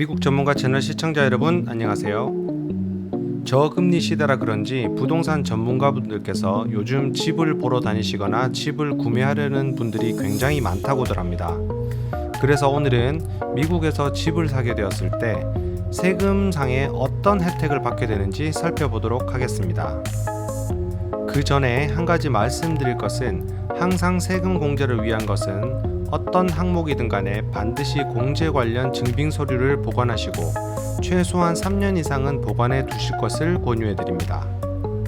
미국 전문가 채널 시청자 여러분 안녕하세요. 저금리 시대라 그런지 부동산 전문가분들께서 요즘 집을 보러 다니시거나 집을 구매하려는 분들이 굉장히 많다고들 합니다. 그래서 오늘은 미국에서 집을 사게 되었을 때 세금상에 어떤 혜택을 받게 되는지 살펴보도록 하겠습니다. 그 전에 한 가지 말씀드릴 것은 항상 세금 공제를 위한 것은 어떤 항목이든 간에 반드시 공제 관련 증빙 서류를 보관하시고 최소한 3년 이상은 보관해 두실 것을 권유해 드립니다.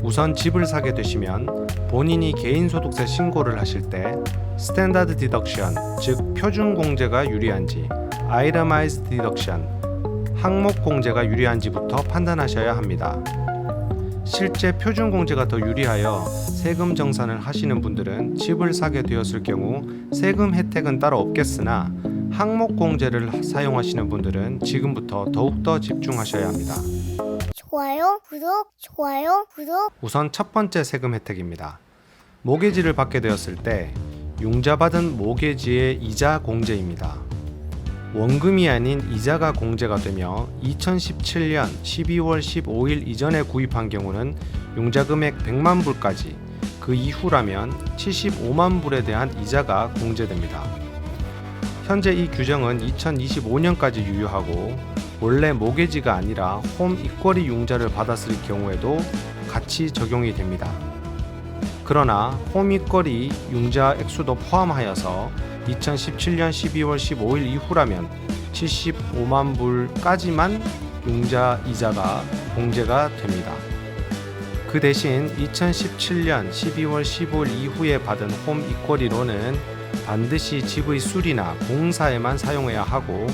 우선 집을 사게 되시면 본인이 개인소득세 신고를 하실 때 스탠다드 디덕션, 즉 표준 공제가 유리한지, 아이터마이즈드 디덕션, 항목 공제가 유리한지부터 판단하셔야 합니다. 실제 표준 공제가 더 유리하여 세금 정산을 하시는 분들은 집을 사게 되었을 경우 세금 혜택은 따로 없겠으나 항목 공제를 사용하시는 분들은 지금부터 더욱더 집중하셔야 합니다. 좋아요, 구독. 우선 첫 번째 세금 혜택입니다. 모기지를 받게 되었을 때 융자받은 모기지의 이자 공제입니다. 원금이 아닌 이자가 공제가 되며 2017년 12월 15일 이전에 구입한 경우는 융자금액 100만 불까지, 그 이후라면 75만 불에 대한 이자가 공제됩니다. 현재 이 규정은 2025년까지 유효하고 원래 모기지가 아니라 홈 이쿼리 융자를 받았을 경우에도 같이 적용이 됩니다. 그러나 홈 이쿼리 융자 액수도 포함하여서 2017년 12월 15일 이후라면 75만 불까지만 융자 이자가 공제가 됩니다. 그 대신 2017년 12월 15일 이후에 받은 홈 이쿼리로는 반드시 집의 수리나 공사에만 사용해야 하고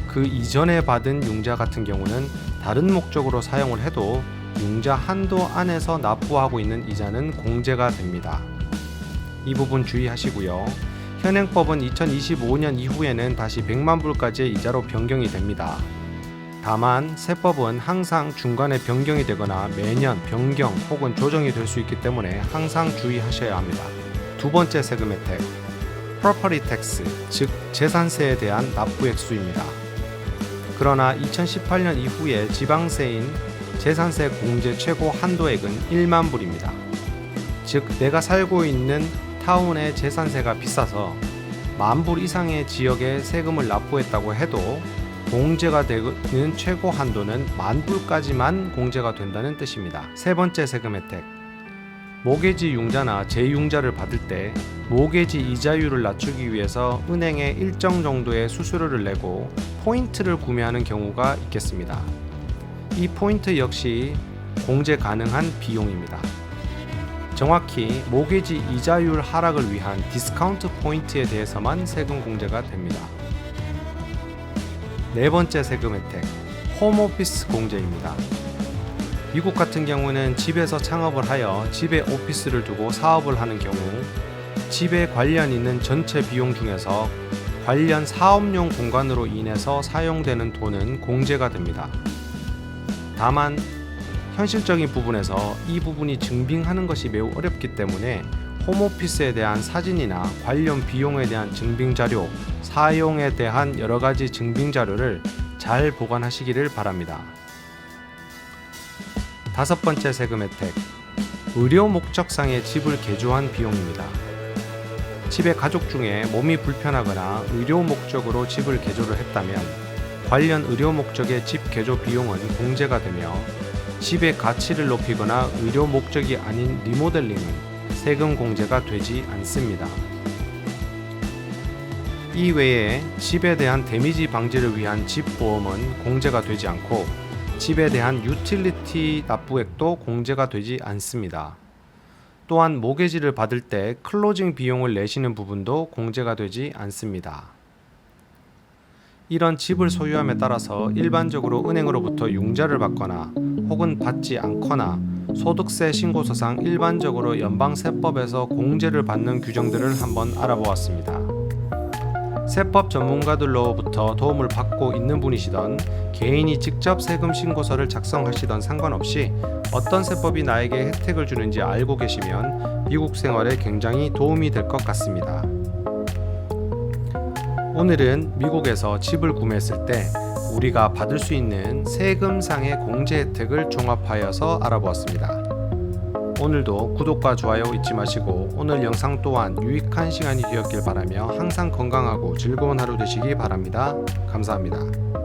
그 이전에 받은 융자 같은 경우는 다른 목적으로 사용을 해도 융자 한도 안에서 납부하고 있는 이자는 공제가 됩니다. 이 부분 주의하시고요. 현행법은 2025년 이후에는 다시 100만 불까지의 이자로 변경이 됩니다. 다만 세법은 항상 중간에 변경이 되거나 매년 변경 혹은 조정이 될 수 있기 때문에 항상 주의하셔야 합니다. 두 번째 세금 혜택, Property Tax, 즉 재산세에 대한 납부 액수입니다. 그러나 2018년 이후에 지방세인 재산세 공제 최고 한도액은 1만 불입니다. 즉 내가 살고 있는 타운의 재산세가 비싸서 10,000불 이상의 지역에 세금을 납부했다고 해도 공제가 되는 최고 한도는 10,000불까지만 공제가 된다는 뜻입니다. 세 번째 세금 혜택, 모기지 융자나 재융자를 받을 때 모기지 이자율을 낮추기 위해서 은행에 일정 정도의 수수료를 내고 포인트를 구매하는 경우가 있겠습니다. 이 포인트 역시 공제 가능한 비용입니다. 정확히 모기지 이자율 하락을 위한 디스카운트 포인트에 대해서만 세금 공제가 됩니다. 네 번째 세금 혜택, 홈오피스 공제입니다. 미국 같은 경우는 집에서 창업을 하여 집에 오피스를 두고 사업을 하는 경우 집에 관련 있는 전체 비용 중에서 관련 사업용 공간으로 인해서 사용되는 돈은 공제가 됩니다. 다만 현실적인 부분에서 이 부분이 증빙하는 것이 매우 어렵기 때문에 홈오피스에 대한 사진이나 관련 비용에 대한 증빙 자료, 사용에 대한 여러 가지 증빙 자료를 잘 보관하시기를 바랍니다. 다섯 번째 세금 혜택, 의료 목적상의 집을 개조한 비용입니다. 집에 가족 중에 몸이 불편하거나 의료 목적으로 집을 개조를 했다면 관련 의료 목적의 집 개조 비용은 공제가 되며 집의 가치를 높이거나 의료 목적이 아닌 리모델링은 세금 공제가 되지 않습니다. 이 외에 집에 대한 데미지 방지를 위한 집 보험은 공제가 되지 않고 집에 대한 유틸리티 납부액도 공제가 되지 않습니다. 또한 모기지를 받을 때 클로징 비용을 내시는 부분도 공제가 되지 않습니다. 이런 집을 소유함에 따라서 일반적으로 은행으로부터 융자를 받거나 혹은 받지 않거나 소득세 신고서상 일반적으로 연방세법에서 공제를 받는 규정들을 한번 알아보았습니다. 세법 전문가들로부터 도움을 받고 있는 분이시던 개인이 직접 세금 신고서를 작성하시던 상관없이 어떤 세법이 나에게 혜택을 주는지 알고 계시면 미국 생활에 굉장히 도움이 될 것 같습니다. 오늘은 미국에서 집을 구매했을 때 우리가 받을 수 있는 세금상의 공제 혜택을 종합하여서 알아보았습니다. 오늘도 구독과 좋아요 잊지 마시고 오늘 영상 또한 유익한 시간이 되었길 바라며 항상 건강하고 즐거운 하루 되시기 바랍니다. 감사합니다.